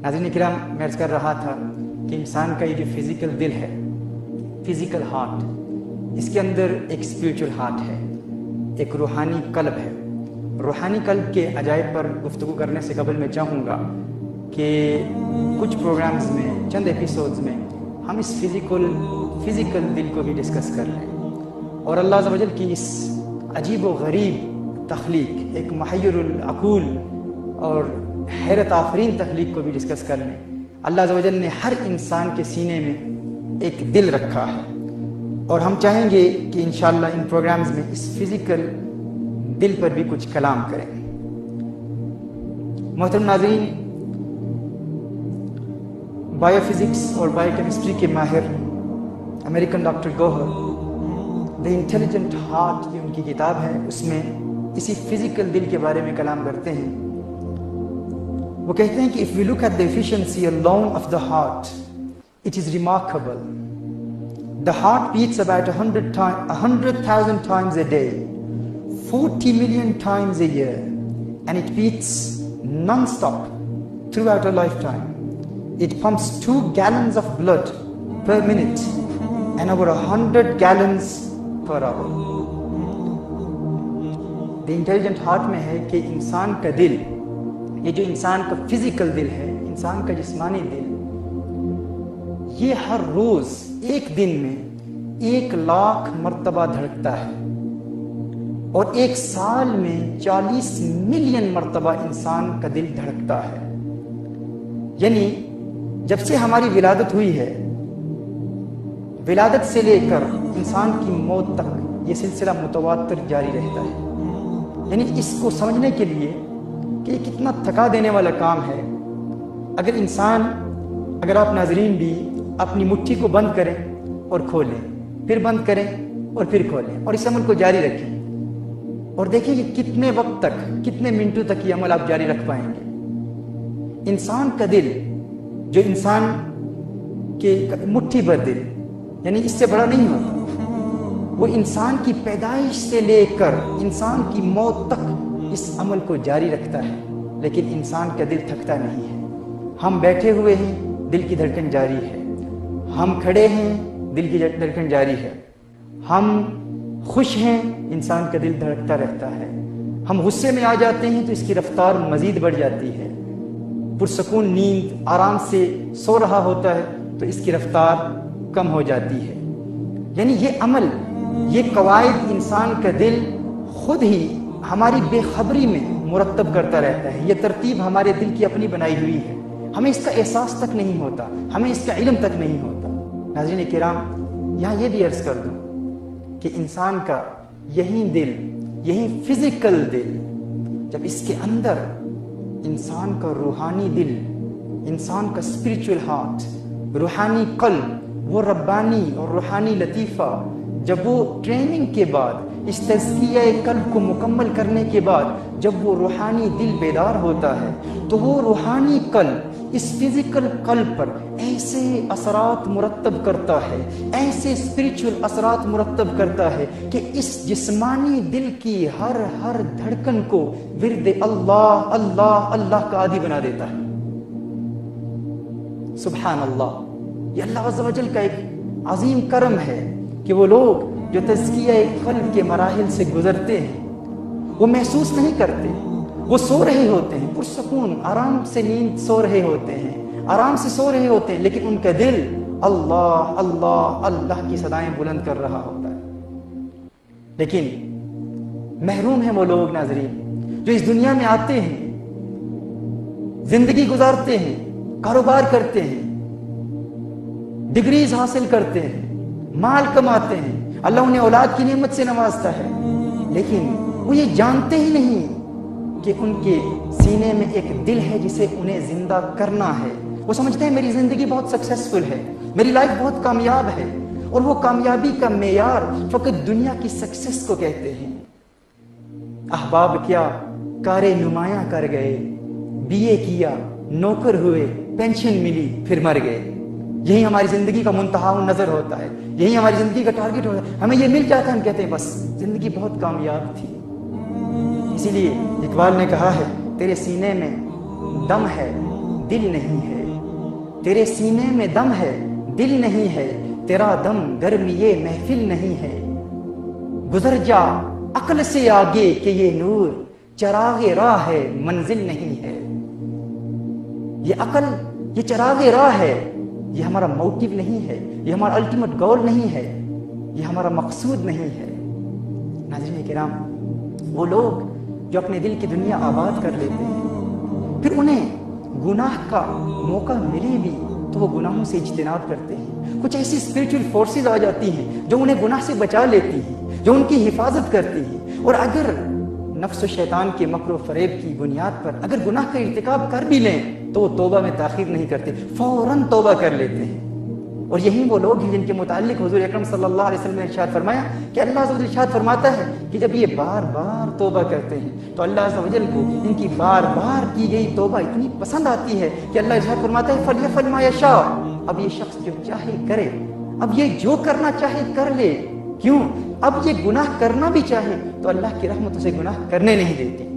ناظرین کرام، میں عرض کر رہا تھا کہ انسان کا یہ جو فزیکل دل ہے، فزیکل ہارٹ، اس کے اندر ایک اسپریچول ہارٹ ہے، ایک روحانی قلب ہے۔ روحانی قلب کے عجائب پر گفتگو کرنے سے قبل میں چاہوں گا کہ کچھ پروگرامز میں، چند ایپیسوڈز میں ہم اس فزیکل دل کو بھی ڈسکس کر لیں، اور اللہ عز و جل کی اس عجیب و غریب تخلیق، ایک محیر العقول اور حیرت آفرین تخلیق کو بھی ڈسکس کر لیں۔ اللہ عز و جل نے ہر انسان کے سینے میں ایک دل رکھا ہے، اور ہم چاہیں گے کہ انشاءاللہ ان پروگرامز میں اس فزیکل دل پر بھی کچھ کلام کریں۔ محترم ناظرین، بایو فزکس اور بایو کیمسٹری کے ماہر امریکن ڈاکٹر گوہر دی انٹیلیجنٹ ہارٹ کی ان کی کتاب ہے، اس میں اسی فزیکل دل کے بارے میں کلام کرتے ہیں۔ وہ کہتے ہیں کہ if we look at the efficiency alone of the heart, it is remarkable. The heart beats about 100,000 times a day, 40 million times a year, and it beats non-stop throughout a lifetime. It pumps 2 gallons of blood per minute and over 100 gallons per hour. The intelligent heart میں ہے کہ انسان کا دل، یہ جو انسان کا فزیکل دل ہے، انسان کا جسمانی دل، یہ ہر روز ایک دن میں 1,00,000 مرتبہ دھڑکتا ہے، اور ایک سال میں 40 ملین مرتبہ انسان کا دل دھڑکتا ہے۔ یعنی جب سے ہماری ولادت ہوئی ہے، ولادت سے لے کر انسان کی موت تک یہ سلسلہ متواتر جاری رہتا ہے۔ یعنی اس کو سمجھنے کے لیے کہ یہ کتنا تھکا دینے والا کام ہے، اگر آپ ناظرین بھی اپنی مٹھی کو بند کریں اور کھولیں، پھر بند کریں اور پھر کھولیں، اور اس عمل کو جاری رکھیں، اور دیکھیں کہ کتنے وقت تک، کتنے منٹوں تک یہ عمل آپ جاری رکھ پائیں گے۔ انسان کا دل، جو انسان کے مٹھی بھر دل، یعنی اس سے بڑا نہیں ہوتا، وہ انسان کی پیدائش سے لے کر انسان کی موت تک اس عمل کو جاری رکھتا ہے، لیکن انسان کا دل تھکتا نہیں ہے۔ ہم بیٹھے ہوئے ہیں، دل کی دھڑکن جاری ہے، ہم کھڑے ہیں، دل کی دھڑکن جاری ہے، ہم خوش ہیں، انسان کا دل دھڑکتا رہتا ہے، ہم غصے میں آ جاتے ہیں تو اس کی رفتار مزید بڑھ جاتی ہے، پرسکون نیند آرام سے سو رہا ہوتا ہے تو اس کی رفتار کم ہو جاتی ہے۔ یعنی یہ عمل، یہ قواعد انسان کا دل خود ہی ہماری بے خبری میں مرتب کرتا رہتا ہے۔ یہ ترتیب ہمارے دل کی اپنی بنائی ہوئی ہے، ہمیں اس کا احساس تک نہیں ہوتا، ہمیں اس کا علم تک نہیں ہوتا۔ ناظرین کرام، یہاں یہ بھی عرض کر دوں کہ انسان کا یہی دل، یہی فزیکل دل، جب اس کے اندر انسان کا روحانی دل، انسان کا اسپریچول ہارٹ، روحانی قلب، وہ ربانی اور روحانی لطیفہ، جب وہ ٹریننگ کے بعد، اس تزکیہ قلب کو مکمل کرنے کے بعد جب وہ روحانی دل بیدار ہوتا ہے، تو وہ روحانی قلب اس فزیکل قلب پر ایسے اثرات مرتب کرتا ہے، ایسے اسپریچول اثرات مرتب کرتا ہے کہ اس جسمانی دل کی ہر دھڑکن کو ورد اللہ اللہ اللہ کا عادی بنا دیتا ہے۔ سبحان اللہ، یہ اللہ عز و جل کا ایک عظیم کرم ہے کہ وہ لوگ جو تزکیہ قلب کے مراحل سے گزرتے ہیں، وہ محسوس نہیں کرتے، وہ سو رہے ہوتے ہیں، پرسکون آرام سے نیند سو رہے ہوتے ہیں، آرام سے سو رہے ہوتے ہیں، لیکن ان کا دل اللہ اللہ اللہ کی صدائیں بلند کر رہا ہوتا ہے۔ لیکن محروم ہیں وہ لوگ ناظرین جو اس دنیا میں آتے ہیں، زندگی گزارتے ہیں، کاروبار کرتے ہیں، ڈگریز حاصل کرتے ہیں، مال کماتے ہیں، اللہ انہیں اولاد کی نعمت سے نوازتا ہے، لیکن وہ یہ جانتے ہی نہیں کہ ان کے سینے میں ایک دل ہے جسے انہیں زندہ کرنا ہے۔ وہ سمجھتے ہیں میری زندگی بہت سکسیسفل ہے، میری لائف بہت کامیاب ہے، اور وہ کامیابی کا معیار فقط دنیا کی سکسیس کو کہتے ہیں۔ احباب کیا کارے نمایاں کر گئے، بی اے کیا، نوکر ہوئے، پینشن ملی، پھر مر گئے۔ یہی ہماری زندگی کا منتہا نظر ہوتا ہے، یہی ہماری زندگی کا ٹارگٹ ہوتا ہے، ہمیں یہ مل جاتا ہے، ہم کہتے ہیں بس زندگی بہت کامیاب تھی۔ اسی لیے اقبال نے کہا ہے، تیرے سینے میں دم ہے، دل نہیں ہے، تیرے سینے میں دم ہے دل نہیں ہے، تیرا دم گرمی یہ محفل نہیں ہے، گزر جا عقل سے آگے کہ یہ نور چراغ راہ ہے منزل نہیں ہے۔ یہ عقل، یہ چراغ راہ ہے، یہ ہمارا موٹیو نہیں ہے، یہ ہمارا الٹیمیٹ گول نہیں ہے، یہ ہمارا مقصود نہیں ہے۔ ناظرین کرام، وہ لوگ جو اپنے دل کی دنیا آباد کر لیتے ہیں، پھر انہیں گناہ کا موقع ملے بھی تو وہ گناہوں سے اجتناب کرتے ہیں۔ کچھ ایسی اسپرچل فورسز آ جاتی ہیں جو انہیں گناہ سے بچا لیتی ہیں، جو ان کی حفاظت کرتی ہیں، اور اگر نفس و شیطان کے مکر و فریب کی بنیاد پر اگر گناہ کا ارتکاب کر بھی لیں تو وہ توبہ میں تاخیر نہیں کرتے، فوراً توبہ کر لیتے ہیں۔ اور یہی وہ لوگ ہیں جن کے متعلق حضور اکرم صلی اللہ علیہ وسلم نے ارشاد فرمایا کہ اللہ عز و جل ارشاد فرماتا ہے کہ جب یہ بار بار توبہ کرتے ہیں تو اللہ عز و جل کو ان کی بار بار کی گئی توبہ اتنی پسند آتی ہے کہ اللہ ارشاد فرماتا ہے فَلْيَفْعَلْ مَا يَشَاءُ، اب یہ شخص جو چاہے کرے، اب یہ جو کرنا چاہے کر لے۔ کیوں؟ اب یہ گناہ کرنا بھی چاہے تو اللہ کی رحمت اسے گناہ کرنے نہیں دیتی۔